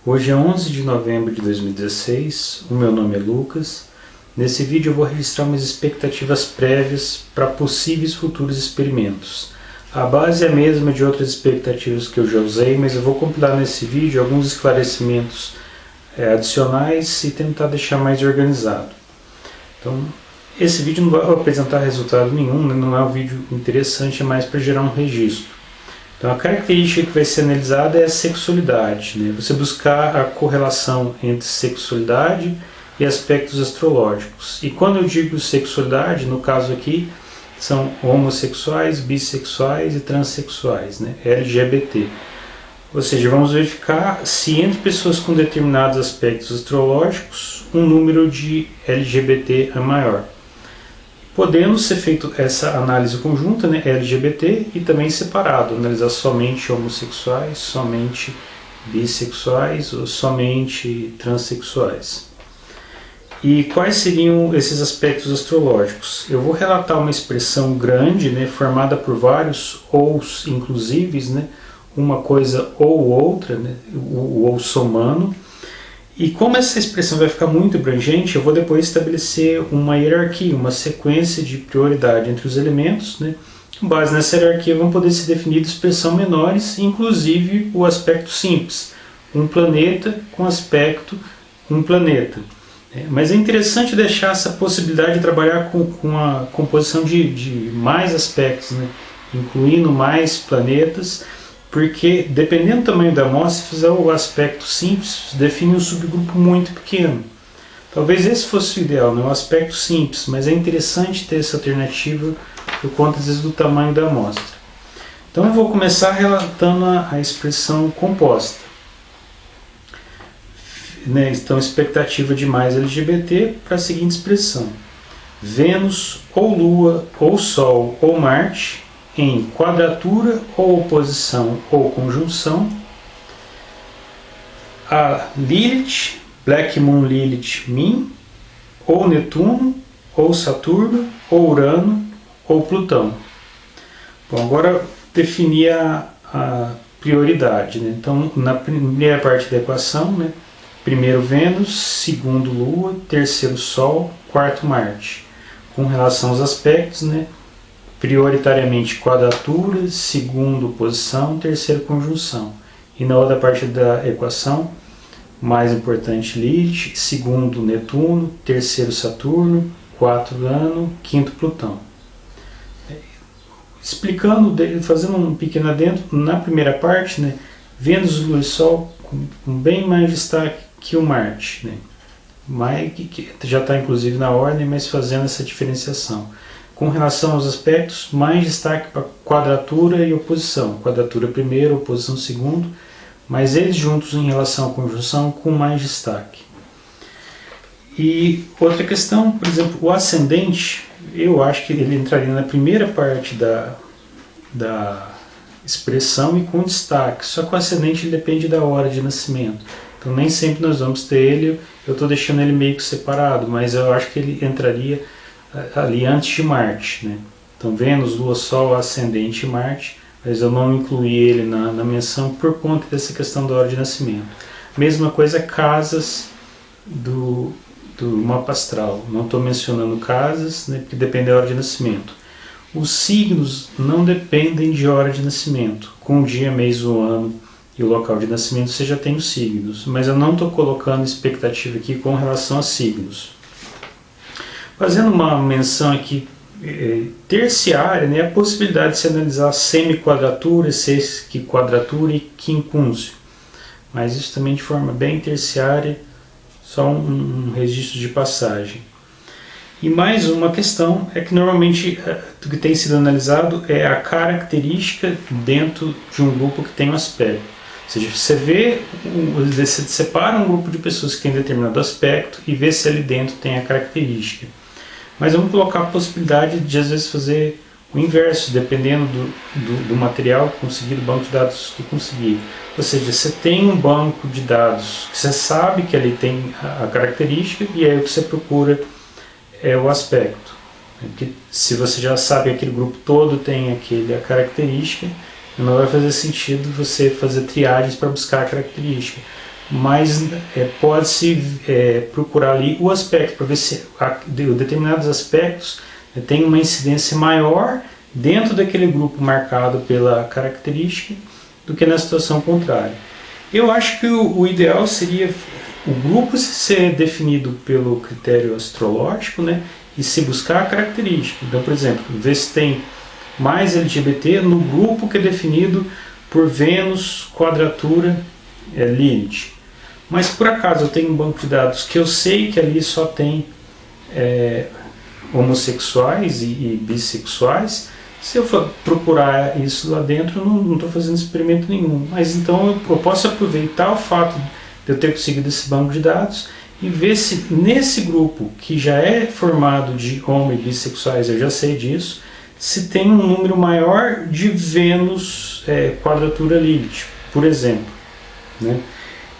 Hoje é 11 de novembro de 2016, o meu nome é Lucas. Nesse vídeo eu vou registrar umas expectativas prévias para possíveis futuros experimentos. A base é a mesma de outras expectativas que eu já usei, mas eu vou compilar nesse vídeo alguns esclarecimentos adicionais e tentar deixar mais organizado. Então, esse vídeo não vai apresentar resultado nenhum, né? Não é um vídeo interessante, é mais para gerar um registro. Então, a característica que vai ser analisada é a sexualidade, né? Você buscar a correlação entre sexualidade e aspectos astrológicos. E quando eu digo sexualidade, no caso aqui, são homossexuais, bissexuais e transexuais, né? LGBT. Ou seja, vamos verificar se entre pessoas com determinados aspectos astrológicos, um número de LGBT é maior. Podendo ser feita essa análise conjunta, né, LGBT, e também separado, analisar somente homossexuais, somente bissexuais ou somente transexuais. E quais seriam esses aspectos astrológicos? Eu vou relatar uma expressão grande, né, formada por vários ous inclusives, né, uma coisa ou outra, né, o ou somando. E como essa expressão vai ficar muito abrangente, eu vou depois estabelecer uma hierarquia, uma sequência de prioridade entre os elementos, né? Com base nessa hierarquia vão poder ser definidas expressões menores, inclusive o aspecto simples, um planeta com aspecto um planeta. Mas é interessante deixar essa possibilidade de trabalhar com a composição de mais aspectos, né? Incluindo mais planetas, porque dependendo do tamanho da amostra, se fizer o aspecto simples, define um subgrupo muito pequeno. Talvez esse fosse o ideal, né? Um aspecto simples, mas é interessante ter essa alternativa por conta às vezes do tamanho da amostra. Então eu vou começar relatando a expressão composta. Né? Então, expectativa de mais LGBT para a seguinte expressão: Vênus, ou Lua, ou Sol, ou Marte, em quadratura, ou oposição, ou conjunção, a Lilith, Black Moon Lilith Min, ou Netuno, ou Saturno, ou Urano, ou Plutão. Bom, agora definir a prioridade, né? Então, na primeira parte da equação, né? Primeiro Vênus, segundo Lua, terceiro Sol, quarto Marte. Com relação aos aspectos, né? Prioritariamente quadratura, segundo oposição, terceiro conjunção. E na outra parte da equação, mais importante Lilith, segundo Netuno, terceiro Saturno, quarto Urano, quinto Plutão. Explicando, fazendo um pequeno adendo, na primeira parte, né, Vênus, Lua e Sol com bem mais destaque que o Marte, né? Que já está inclusive na ordem, mas fazendo essa diferenciação. Com relação aos aspectos, mais destaque para quadratura e oposição. Quadratura primeiro, oposição segundo, mas eles juntos em relação à conjunção com mais destaque. E outra questão, por exemplo, o ascendente, eu acho que ele entraria na primeira parte da expressão e com destaque. Só que o ascendente ele depende da hora de nascimento. Então nem sempre nós vamos ter ele, eu estou deixando ele meio que separado, mas eu acho que ele entraria ali antes de Marte, né? Então Vênus, Lua, Sol, Ascendente e Marte, mas eu não incluí ele na menção por conta dessa questão da hora de nascimento. Mesma coisa casas do mapa astral, não estou mencionando casas, né, porque depende da hora de nascimento. Os signos não dependem de hora de nascimento, com o dia, mês, o ano e o local de nascimento você já tem os signos, mas eu não estou colocando expectativa aqui com relação a signos. Fazendo uma menção aqui terciária, né, a possibilidade de se analisar semi-quadratura, sesquiquadratura e quincúncio. Mas isso também de forma bem terciária, só um registro de passagem. E mais uma questão é que normalmente o que tem sido analisado é a característica dentro de um grupo que tem um aspecto. Ou seja, você separa um grupo de pessoas que tem determinado aspecto e vê se ali dentro tem a característica. Mas vamos colocar a possibilidade de às vezes fazer o inverso, dependendo do material conseguido, do banco de dados que conseguir. Ou seja, você tem um banco de dados que você sabe que ali tem a característica e aí o que você procura é o aspecto. Porque se você já sabe que aquele grupo todo tem a característica, não vai fazer sentido você fazer triagens para buscar a característica. mas pode-se procurar ali o aspecto, para ver se determinados aspectos têm uma incidência maior dentro daquele grupo marcado pela característica do que na situação contrária. Eu acho que o ideal seria o grupo ser definido pelo critério astrológico, né, e se buscar a característica. Então, por exemplo, ver se tem mais LGBT no grupo que é definido por Vênus, quadratura, Lilith. Mas por acaso eu tenho um banco de dados que eu sei que ali só tem homossexuais e bissexuais, se eu for procurar isso lá dentro, eu não estou fazendo experimento nenhum. Mas então eu posso aproveitar o fato de eu ter conseguido esse banco de dados e ver se nesse grupo, que já é formado de homo e bissexuais, eu já sei disso, se tem um número maior de Vênus quadratura Lilith, por exemplo, né?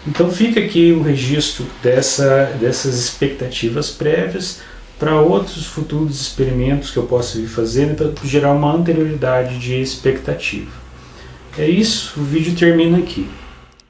Então fica aqui o registro dessas expectativas prévias para outros futuros experimentos que eu possa vir fazendo, para gerar uma anterioridade de expectativa. É isso, o vídeo termina aqui.